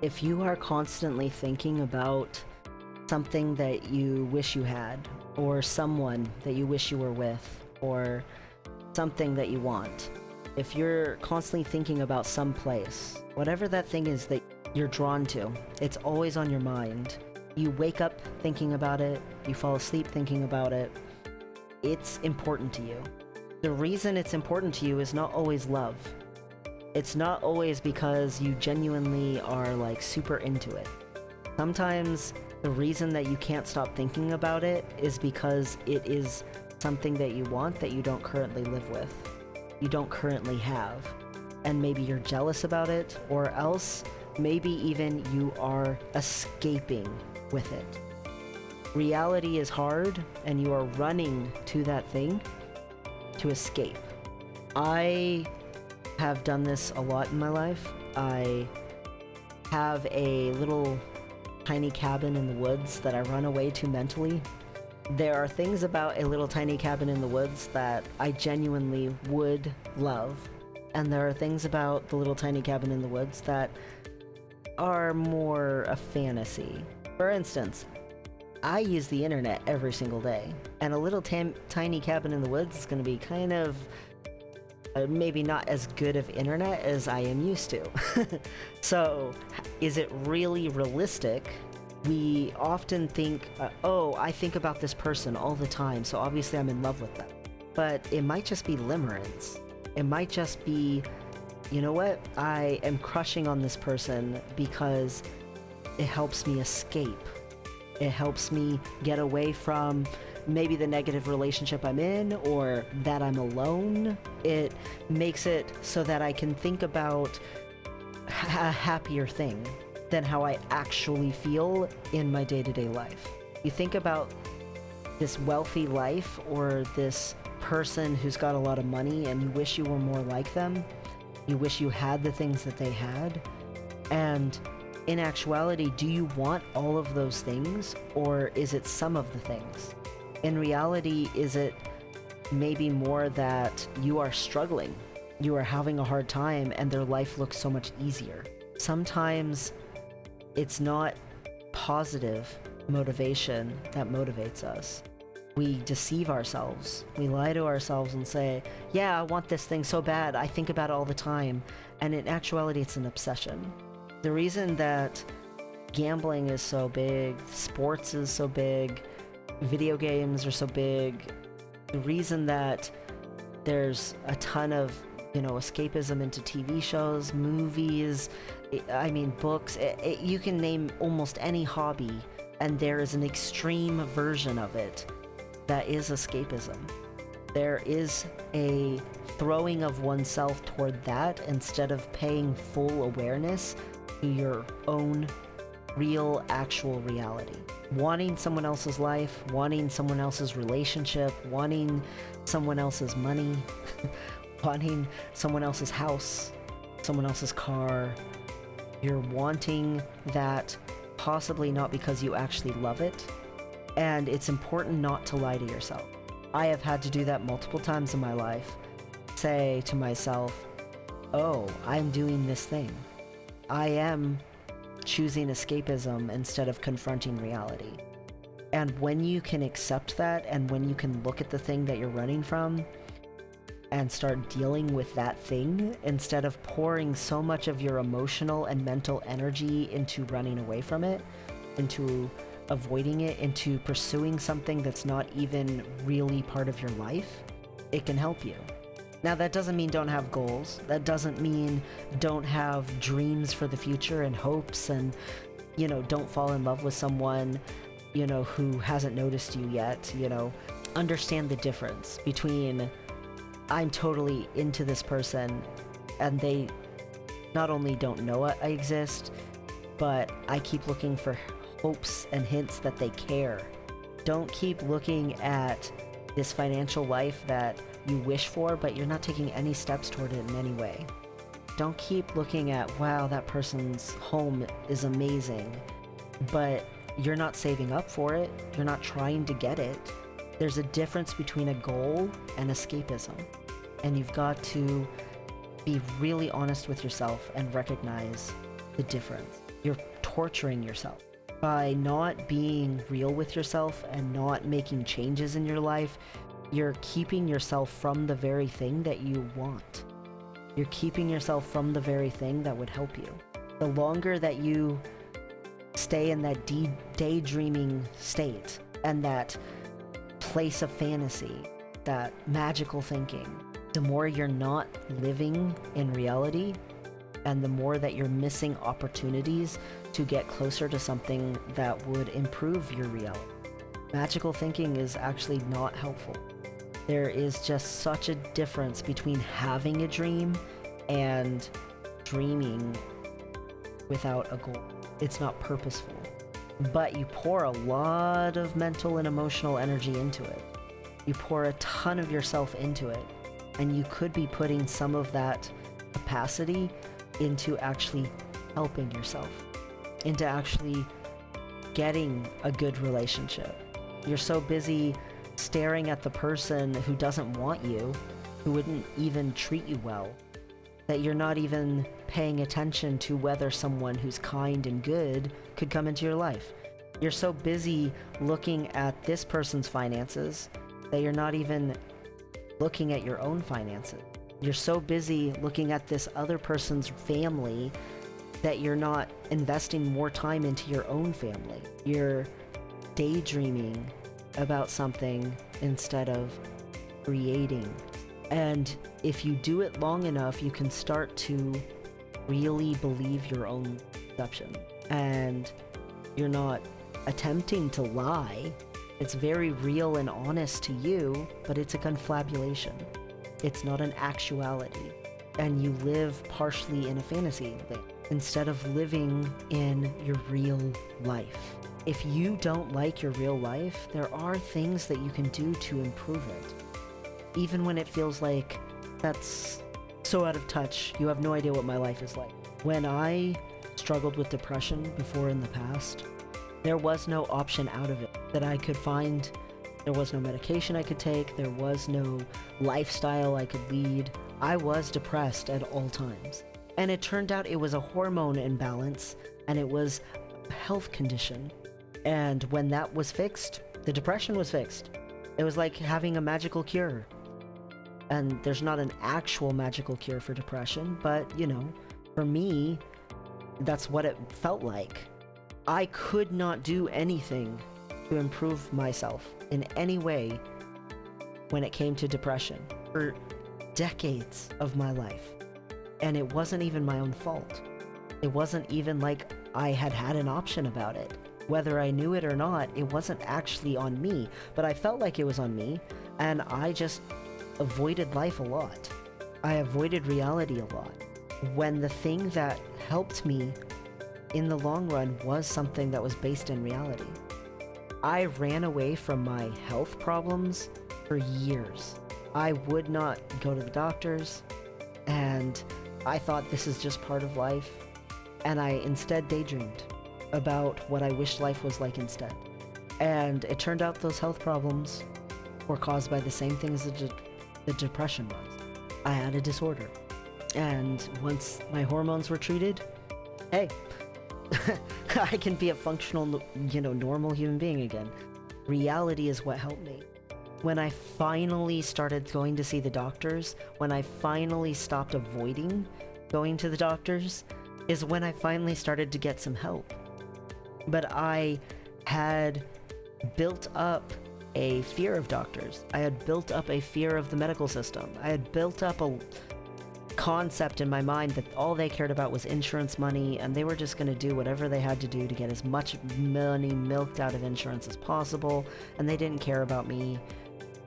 If you are constantly thinking about something that you wish you had, or someone that you wish you were with, or something that you want, if you're constantly thinking about some place, whatever that thing is that you're drawn to, it's always on your mind. You wake up thinking about it, you fall asleep thinking about it. It's important to you. The reason it's important to you is not always love. It's not always because you genuinely are like super into it. Sometimes the reason that you can't stop thinking about it is because it is something that you want that you don't currently live with. You don't currently have. And maybe you're jealous about it, or else maybe even you are escaping with it. Reality is hard, and you are running to that thing to escape. I have done this a lot in my life. I have a little tiny cabin in the woods that I run away to mentally. There are things about a little tiny cabin in the woods that I genuinely would love, and there are things about the little tiny cabin in the woods that are more a fantasy. For instance, I use the internet every single day, and a little tiny cabin in the woods is going to be kind of maybe not as good of internet as I am used to. So, is it really realistic? We often think, oh, I think about this person all the time, so obviously I'm in love with them. But it might just be limerence. It might just be, you know what? I am crushing on this person because it helps me escape. It helps me get away from maybe the negative relationship I'm in, or that I'm alone. It makes it so that I can think about a happier thing than how I actually feel in my day-to-day life. You think about this wealthy life, or this person who's got a lot of money, and you wish you were more like them. You wish you had the things that they had. And in actuality, do you want all of those things, or is it some of the things? In reality, is it maybe more that you are struggling, you are having a hard time, and their life looks so much easier? Sometimes it's not positive motivation that motivates us. We deceive ourselves. We lie to ourselves and say, yeah, I want this thing so bad, I think about it all the time. And in actuality, it's an obsession. The reason that gambling is so big, sports is so big, video games are so big, the reason that there's a ton of, escapism into TV shows, movies, books, you can name almost any hobby, and there is an extreme version of it that is escapism. There is a throwing of oneself toward that instead of paying full awareness to your own real, actual reality. Wanting someone else's life, wanting someone else's relationship, wanting someone else's money, wanting someone else's house, someone else's car. You're wanting that possibly not because you actually love it. And it's important not to lie to yourself. I have had to do that multiple times in my life. Say to myself, oh, I'm doing this thing. I am choosing escapism instead of confronting reality. And when you can accept that, and when you can look at the thing that you're running from and start dealing with that thing instead of pouring so much of your emotional and mental energy into running away from it, into avoiding it, into pursuing something that's not even really part of your life, it can help you. Now, that doesn't mean don't have goals. That doesn't mean don't have dreams for the future and hopes, and, don't fall in love with someone, who hasn't noticed you yet. Understand the difference between I'm totally into this person and they not only don't know I exist, but I keep looking for hopes and hints that they care. Don't keep looking at this financial life that you wish for, but you're not taking any steps toward it in any way. Don't keep looking at, wow, that person's home is amazing, but you're not saving up for it. You're not trying to get it. There's a difference between a goal and escapism, and you've got to be really honest with yourself and recognize the difference. You're torturing yourself. By not being real with yourself and not making changes in your life, you're keeping yourself from the very thing that you want. You're keeping yourself from the very thing that would help you. The longer that you stay in that daydreaming state and that place of fantasy, that magical thinking, the more you're not living in reality, and the more that you're missing opportunities to get closer to something that would improve your reality. Magical thinking is actually not helpful. There is just such a difference between having a dream and dreaming without a goal. It's not purposeful, but you pour a lot of mental and emotional energy into it. You pour a ton of yourself into it, and you could be putting some of that capacity into actually helping yourself, into actually getting a good relationship. You're so busy staring at the person who doesn't want you, who wouldn't even treat you well, that you're not even paying attention to whether someone who's kind and good could come into your life. You're so busy looking at this person's finances that you're not even looking at your own finances. You're so busy looking at this other person's family that you're not investing more time into your own family. You're daydreaming about something instead of creating. And if you do it long enough, you can start to really believe your own perception. And you're not attempting to lie. It's very real and honest to you, but it's a confabulation. It's not an actuality. And you live partially in a fantasy land instead of living in your real life. If you don't like your real life, there are things that you can do to improve it. Even when it feels like that's so out of touch, you have no idea what my life is like. When I struggled with depression before in the past, there was no option out of it that I could find. There was no medication I could take. There was no lifestyle I could lead. I was depressed at all times. And it turned out it was a hormone imbalance and it was a health condition. And when that was fixed, the depression was fixed. It was like having a magical cure. And there's not an actual magical cure for depression, but, you know, for me, that's what it felt like. I could not do anything to improve myself in any way when it came to depression for decades of my life. And it wasn't even my own fault. It wasn't even like I had had an option about it. Whether I knew it or not, it wasn't actually on me, but I felt like it was on me, and I just avoided life a lot. I avoided reality a lot. When the thing that helped me in the long run was something that was based in reality. I ran away from my health problems for years. I would not go to the doctors, and I thought this is just part of life, and I instead daydreamed about what I wished life was like instead. And it turned out those health problems were caused by the same things the depression was. I had a disorder. And once my hormones were treated, hey, I can be a functional, normal human being again. Reality is what helped me. When I finally started going to see the doctors, when I finally stopped avoiding going to the doctors, is when I finally started to get some help. But I had built up a fear of doctors. I had built up a fear of the medical system. I had built up a concept in my mind that all they cared about was insurance money, and they were just going to do whatever they had to do to get as much money milked out of insurance as possible, and they didn't care about me.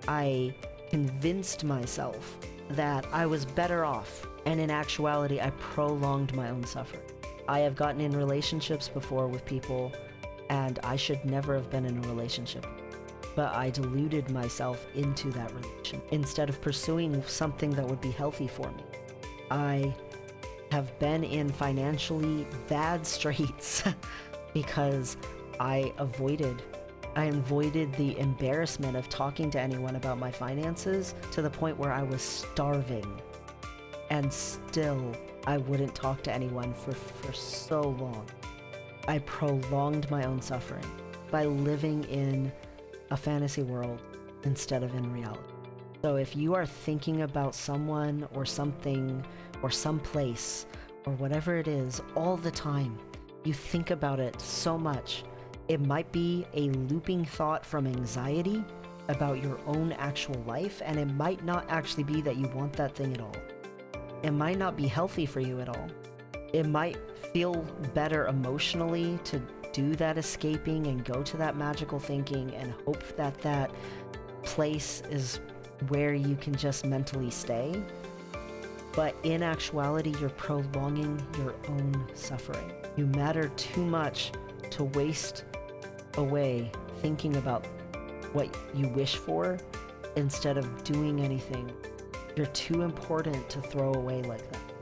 I convinced myself that I was better off, and in actuality, I prolonged my own suffering. I have gotten in relationships before with people, and I should never have been in a relationship. But I deluded myself into that relation instead of pursuing something that would be healthy for me. I have been in financially bad straits because I avoided the embarrassment of talking to anyone about my finances to the point where I was starving. And still, I wouldn't talk to anyone for so long. I prolonged my own suffering by living in a fantasy world instead of in reality. So if you are thinking about someone or something or some place or whatever it is all the time, you think about it so much, it might be a looping thought from anxiety about your own actual life, and it might not actually be that you want that thing at all. It might not be healthy for you at all. It might feel better emotionally to do that escaping and go to that magical thinking and hope that that place is where you can just mentally stay. But in actuality, you're prolonging your own suffering. You matter too much to waste away thinking about what you wish for instead of doing anything. You're too important to throw away like that.